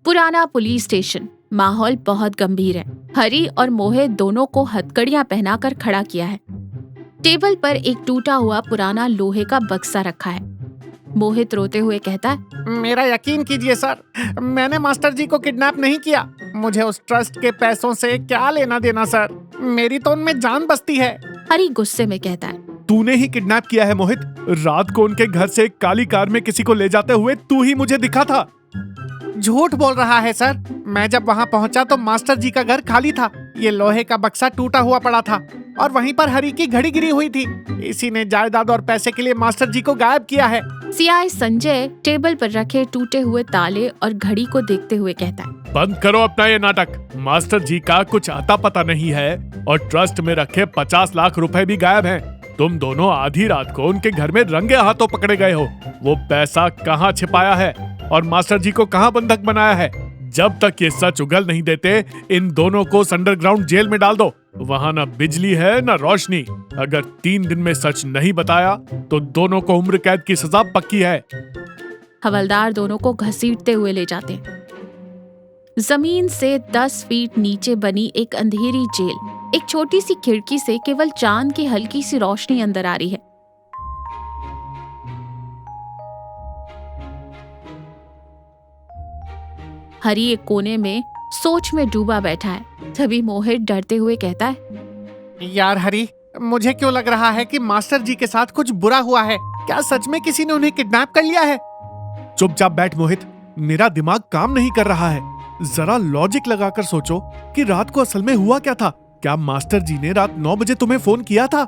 पुराना police station. माहौल बहुत गंभीर है। हरी और मोहित दोनों को हथकड़ियां पहनाकर खड़ा किया है। टेबल पर एक टूटा हुआ पुराना लोहे का बक्सा रखा है। मोहित रोते हुए कहता है, मेरा यकीन कीजिए सर, मैंने मास्टर जी को किडनैप नहीं किया। मुझे उस ट्रस्ट के पैसों से क्या लेना देना सर, मेरी तो उनमें जान बसती है। हरी गुस्से में कहता है, तूने ही किडनैप किया है मोहित। रात को उनके घर से एक काली कार में किसी को ले जाते हुए तू ही मुझे दिखा था। झूठ बोल रहा है सर, मैं जब वहाँ पहुँचा तो मास्टर जी का घर खाली था। ये लोहे का बक्सा टूटा हुआ पड़ा था और वहीं पर हरी की घड़ी गिरी हुई थी। इसी ने जायदाद और पैसे के लिए मास्टर जी को गायब किया है। सीआई संजय टेबल पर रखे टूटे हुए ताले और घड़ी को देखते हुए कहता है, बंद करो अपना ये नाटक। मास्टर जी का कुछ आता पता नहीं है और ट्रस्ट में रखे 50 लाख रुपए भी गायब हैं। तुम दोनों आधी रात को उनके घर में रंगे हाथों पकड़े गए हो। वो पैसा कहाँ छिपाया है और मास्टर जी को कहाँ बंधक बनाया है? जब तक ये सच उगल नहीं देते, इन दोनों को अंडरग्राउंड जेल में डाल दो। वहाँ न बिजली है न रोशनी। अगर 3 दिन में सच नहीं बताया तो दोनों को उम्र कैद की सजा पक्की है। हवलदार दोनों को घसीटते हुए ले जाते हैं। जमीन से 10 फीट नीचे बनी एक अंधेरी जेल। एक छोटी सी खिड़की से केवल चांद की हल्की सी रोशनी अंदर आ रही है। हरी एक कोने में सोच में डूबा बैठा है। तभी मोहित डरते हुए कहता है, यार हरी, मुझे क्यों लग रहा है कि मास्टर जी के साथ कुछ बुरा हुआ है। क्या सच में किसी ने उन्हें किडनैप कर लिया है? चुपचाप बैठ मोहित, मेरा दिमाग काम नहीं कर रहा है। जरा लॉजिक लगाकर सोचो कि रात को असल में हुआ क्या था। क्या मास्टर जी ने रात 9 बजे तुम्हें फोन किया था?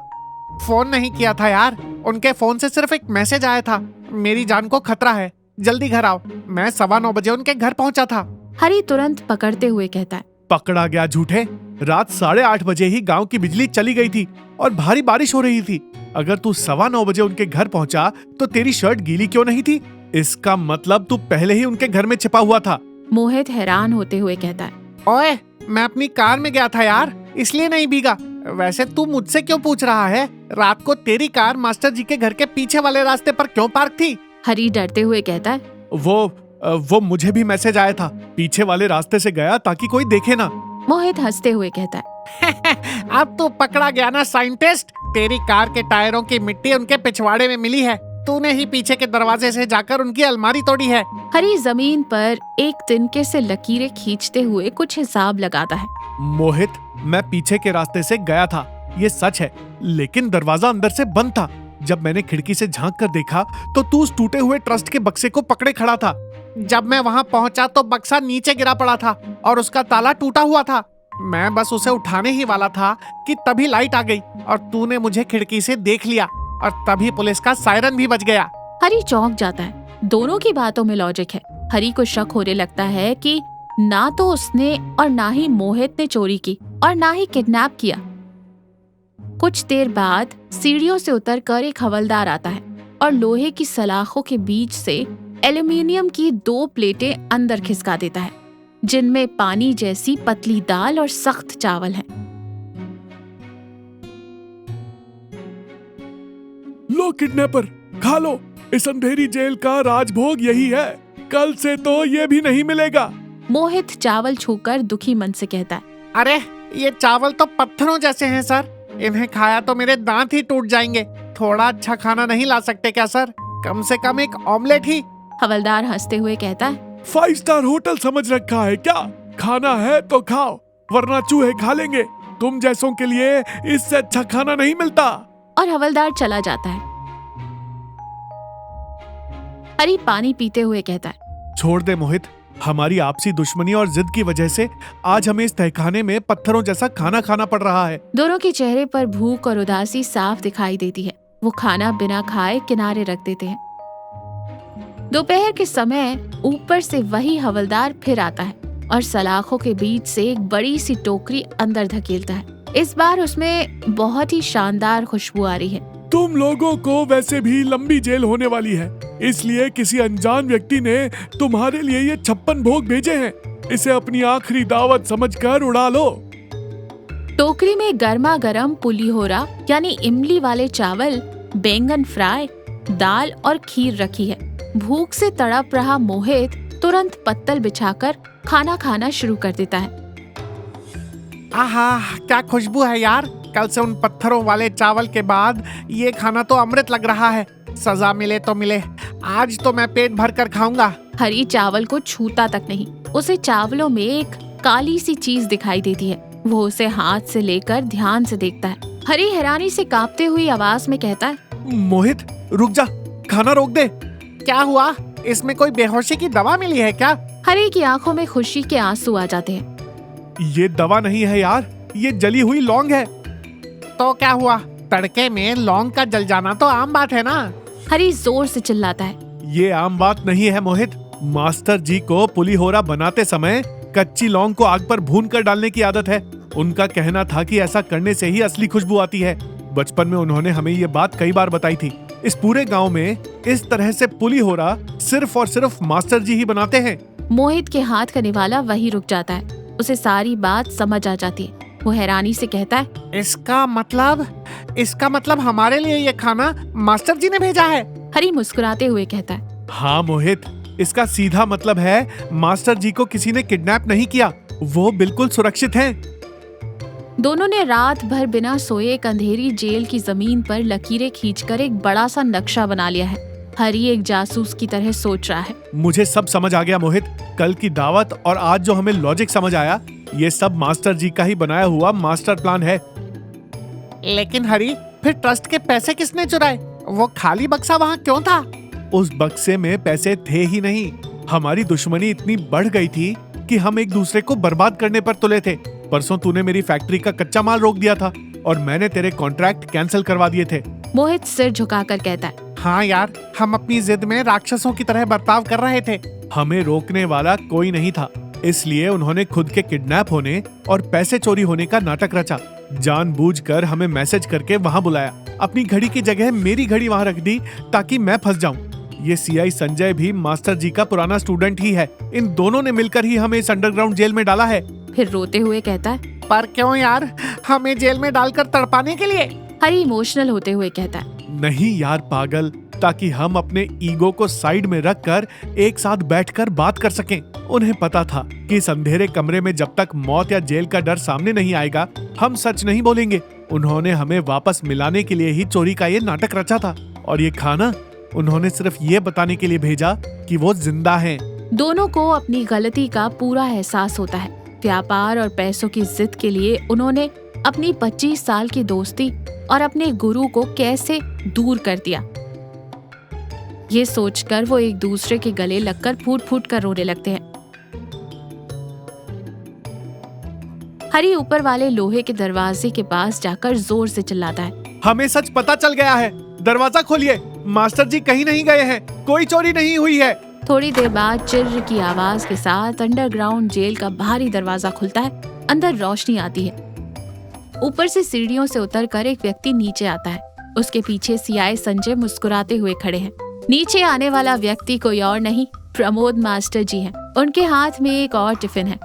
फोन नहीं किया था यार, उनके फोन से सिर्फ एक मैसेज आया था, मेरी जान को खतरा है, जल्दी घर आओ। मैं 9:15 बजे उनके घर पहुंचा था। हरी तुरंत पकड़ते हुए कहता है, पकड़ा गया झूठे। रात 8:30 बजे ही गांव की बिजली चली गई थी और भारी बारिश हो रही थी। अगर तू 9:15 बजे उनके घर पहुंचा तो तेरी शर्ट गीली क्यों नहीं थी? इसका मतलब तू पहले ही उनके घर में छिपा हुआ था। मोहित हैरान होते हुए कहता है, ओए, मैं अपनी कार में गया था यार, इसलिए नहीं भीगा। वैसे तू मुझसे क्यों पूछ रहा है? रात को तेरी कार मास्टर जी के घर के पीछे वाले रास्ते पर क्यों पार्क थी? हरी डरते हुए कहता है, वो मुझे भी मैसेज आया था। पीछे वाले रास्ते से गया ताकि कोई देखे ना। मोहित हंसते हुए कहता है, अब तो पकड़ा गया ना साइंटिस्ट। तेरी कार के टायरों की मिट्टी उनके पिछवाड़े में मिली है। तूने ही पीछे के दरवाजे से जाकर उनकी अलमारी तोड़ी है। हरी जमीन पर एक तिनके से लकीरें खींचते हुए कुछ हिसाब लगाता है। मोहित, मैं पीछे के रास्ते से गया था, ये सच है, लेकिन दरवाजा अंदर से बंद था। जब मैंने खिड़की से झांक कर देखा तो तू उस टूटे हुए ट्रस्ट के बक्से को पकड़े खड़ा था। जब मैं वहाँ पहुँचा तो बक्सा नीचे गिरा पड़ा था और उसका ताला टूटा हुआ था। मैं बस उसे उठाने ही वाला था कि तभी लाइट आ गई और तूने मुझे खिड़की से देख लिया और तभी पुलिस का सायरन भी बज गया। हरी चौंक जाता है। दोनों की बातों में लॉजिक है। हरी को शक होने लगता है कि ना तो उसने और ना ही मोहित ने चोरी की और ना ही किडनैप किया। कुछ देर बाद सीढ़ियों से उतरकर एक हवलदार आता है और लोहे की सलाखों के बीच से एल्युमिनियम की 2 प्लेटें अंदर खिसका देता है, जिनमें पानी जैसी पतली दाल और सख्त चावल है। लो किडनैपर, खा लो। इस अंधेरी जेल का राजभोग यही है। कल से तो ये भी नहीं मिलेगा। मोहित चावल छूकर दुखी मन से कहता है, अरे, ये चावल तो पत्थरों जैसे हैं सर। इन्हें खाया तो मेरे दांत ही टूट जाएंगे। थोड़ा अच्छा खाना नहीं ला सकते क्या सर? कम से कम एक ऑमलेट ही। हवलदार हंसते हुए कहता है, 5 स्टार होटल समझ रखा है क्या? खाना है तो खाओ, वरना चूहे खा लेंगे। तुम जैसों के लिए इससे अच्छा खाना नहीं मिलता। और हवलदार चला जाता है। हरी पानी पीते हुए कहता है, छोड़ दे मोहित, हमारी आपसी दुश्मनी और जिद की वजह से आज हमें इस तहखाने में पत्थरों जैसा खाना खाना पड़ रहा है। दोनों के चेहरे पर भूख और उदासी साफ दिखाई देती है। वो खाना बिना खाए किनारे रख देते हैं। दोपहर के समय ऊपर से वही हवलदार फिर आता है और सलाखों के बीच से एक बड़ी सी टोकरी अंदर धकेलता है। इस बार उसमें बहुत ही शानदार खुशबू आ रही है। तुम लोगों को वैसे भी लंबी जेल होने वाली है, इसलिए किसी अनजान व्यक्ति ने तुम्हारे लिए ये 56 भोग भेजे हैं। इसे अपनी आखिरी दावत समझकर उड़ा लो। टोकरी में गर्मा गर्म पुलिहोरा यानी इमली वाले चावल, बैंगन फ्राई, दाल और खीर रखी है। भूख से तड़प रहा मोहित तुरंत पत्तल बिछाकर खाना खाना शुरू कर देता है। आहा, क्या खुशबू है यार। कल से उन पत्थरों वाले चावल के बाद ये खाना तो अमृत लग रहा है। सजा मिले तो मिले, आज तो मैं पेट भर कर खाऊंगा। हरी चावल को छूता तक नहीं। उसे चावलों में एक काली सी चीज दिखाई देती है। वो उसे हाथ से लेकर ध्यान से देखता है। हरी हैरानी से कांपते हुई आवाज में कहता है, मोहित रुक जा, खाना रोक दे। क्या हुआ? इसमें कोई बेहोशी की दवा मिली है क्या? हरी की आंखों में खुशी के आंसू आ जाते हैं। ये दवा नहीं है यार, ये जली हुई लौंग है। तो क्या हुआ? तड़के में लौंग का जल जाना तो आम बात है ना। हरी जोर से चिल्लाता है। ये आम बात नहीं है मोहित। मास्टर जी को पुलिहोरा बनाते समय कच्ची लौंग को आग पर भून कर डालने की आदत है। उनका कहना था कि ऐसा करने से ही असली खुशबू आती है। बचपन में उन्होंने हमें ये बात कई बार बताई थी। इस पूरे गांव में इस तरह से पुलिहोरा सिर्फ और सिर्फ मास्टर जी ही बनाते हैं। मोहित के हाथ का निवाला वहीं रुक जाता है। उसे सारी बात समझ आ जाती है। वो हैरानी से कहता है, इसका मतलब हमारे लिए ये खाना मास्टर जी ने भेजा है। हरी मुस्कुराते हुए कहता है, हाँ मोहित, इसका सीधा मतलब है मास्टर जी को किसी ने किडनैप नहीं किया। वो बिल्कुल सुरक्षित हैं। दोनों ने रात भर बिना सोए एक अंधेरी जेल की जमीन पर लकीरें खींचकर एक बड़ा सा नक्शा बना लिया है। हरी एक जासूस की तरह सोच रहा है। मुझे सब समझ आ गया मोहित। कल की दावत और आज जो हमें लॉजिक समझ आया, ये सब मास्टर जी का ही बनाया हुआ मास्टर प्लान है। लेकिन हरी, फिर ट्रस्ट के पैसे किसने चुराए? वो खाली बक्सा वहाँ क्यों था? उस बक्से में पैसे थे ही नहीं। हमारी दुश्मनी इतनी बढ़ गई थी कि हम एक दूसरे को बर्बाद करने पर तुले थे। परसों तूने मेरी फैक्ट्री का कच्चा माल रोक दिया था और मैंने तेरे कॉन्ट्रैक्ट कैंसिल करवा दिए थे। मोहित सिर झुकाकर कहता है, हाँ यार, हम अपनी जिद में राक्षसों की तरह बर्ताव कर रहे थे। हमें रोकने वाला कोई नहीं था, इसलिए उन्होंने खुद के किडनैप होने और पैसे चोरी होने का नाटक रचा। जानबूझकर हमें मैसेज करके वहां बुलाया। अपनी घड़ी की जगह मेरी घड़ी वहां रख दी ताकि मैं फंस जाऊं। ये सीआई संजय भी मास्टर जी का पुराना स्टूडेंट ही है। इन दोनों ने मिलकर ही हमें इस अंडरग्राउंड जेल में डाला है। फिर रोते हुए कहता है, पर क्यों यार? हमें जेल में डालकर तड़पाने के लिए? हरी इमोशनल होते हुए कहता है, नहीं यार पागल, ताकि हम अपने ईगो को साइड में रखकर एक साथ बैठकर बात कर सकें। उन्हें पता था कि इस अंधेरे कमरे में जब तक मौत या जेल का डर सामने नहीं आएगा, हम सच नहीं बोलेंगे। उन्होंने हमें वापस मिलाने के लिए ही चोरी का ये नाटक रचा था। और ये खाना उन्होंने सिर्फ ये बताने के लिए भेजा कि वो जिंदा हैं। दोनों को अपनी गलती का पूरा एहसास होता है। व्यापार और पैसों की जिद के लिए उन्होंने अपनी 25 साल की दोस्ती और अपने गुरु को कैसे दूर कर दिया। ये सोचकर वो एक दूसरे के गले लगकर फूट फूट कर रोने लगते हैं। हरी ऊपर वाले लोहे के दरवाजे के पास जाकर जोर से चिल्लाता है, हमें सच पता चल गया है। दरवाजा खोलिए, मास्टर जी कहीं नहीं गए हैं, कोई चोरी नहीं हुई है। थोड़ी देर बाद चिर्र की आवाज के साथ अंडरग्राउंड जेल का भारी दरवाजा खुलता है। अंदर रोशनी आती है। ऊपर से सीढ़ियों से उतरकर एक व्यक्ति नीचे आता है। उसके पीछे सीआई संजय मुस्कुराते हुए खड़े हैं। नीचे आने वाला व्यक्ति कोई और नहीं, प्रमोद मास्टर जी हैं। उनके हाथ में एक और टिफिन है।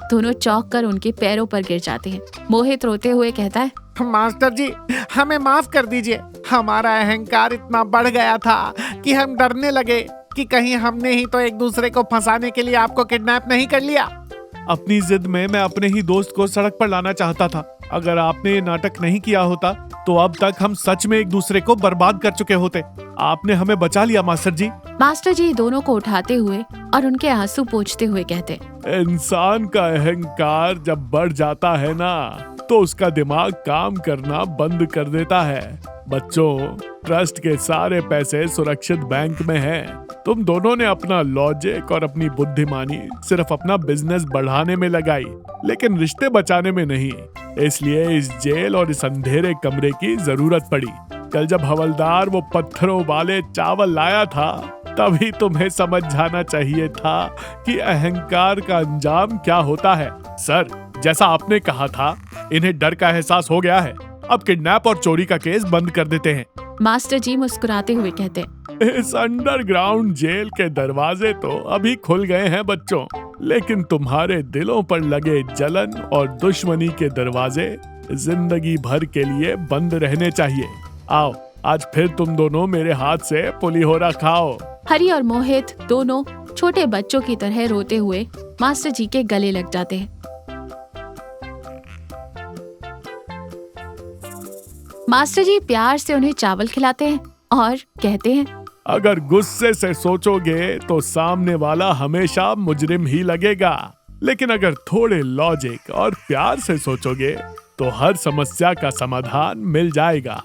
दोनों चौंक कर उनके पैरों पर गिर जाते हैं। मोहित रोते हुए कहता है, मास्टर जी, हमें माफ कर दीजिए। हमारा अहंकार इतना बढ़ गया था कि हम डरने लगे कि कहीं हमने ही तो एक दूसरे को फंसाने के लिए आपको किडनैप नहीं कर लिया। अपनी जिद में मैं अपने ही दोस्त को सड़क पर लाना चाहता था। अगर आपने ये नाटक नहीं किया होता तो अब तक हम सच में एक दूसरे को बर्बाद कर चुके होते। आपने हमें बचा लिया मास्टर जी। मास्टर जी दोनों को उठाते हुए और उनके आंसू पोंछते हुए कहते, इंसान का अहंकार जब बढ़ जाता है ना, तो उसका दिमाग काम करना बंद कर देता है। बच्चों, ट्रस्ट के सारे पैसे सुरक्षित बैंक में हैं। तुम दोनों ने अपना लॉजिक और अपनी बुद्धिमानी सिर्फ अपना बिजनेस बढ़ाने में लगाई, लेकिन रिश्ते बचाने में नहीं। इसलिए इस जेल और इस अंधेरे कमरे की जरूरत पड़ी। कल जब हवलदार वो पत्थरों वाले चावल लाया था, तभी तुम्हें समझ जाना चाहिए था कि अहंकार का अंजाम क्या होता है। सर, जैसा आपने कहा था, इन्हें डर का एहसास हो गया है। अब किडनैप और चोरी का केस बंद कर देते हैं। मास्टर जी मुस्कुराते हुए कहते, इस अंडरग्राउंड जेल के दरवाजे तो अभी खुल गए हैं बच्चों, लेकिन तुम्हारे दिलों पर लगे जलन और दुश्मनी के दरवाजे जिंदगी भर के लिए बंद रहने चाहिए। आओ, आज फिर तुम दोनों मेरे हाथ से पुलिहोरा खाओ। हरी और मोहित दोनों छोटे बच्चों की तरह रोते हुए मास्टर जी के गले लग जाते हैं। मास्टर जी प्यार से उन्हें चावल खिलाते हैं और कहते हैं, अगर गुस्से से सोचोगे तो सामने वाला हमेशा मुजरिम ही लगेगा, लेकिन अगर थोड़े लॉजिक और प्यार से सोचोगे तो हर समस्या का समाधान मिल जाएगा।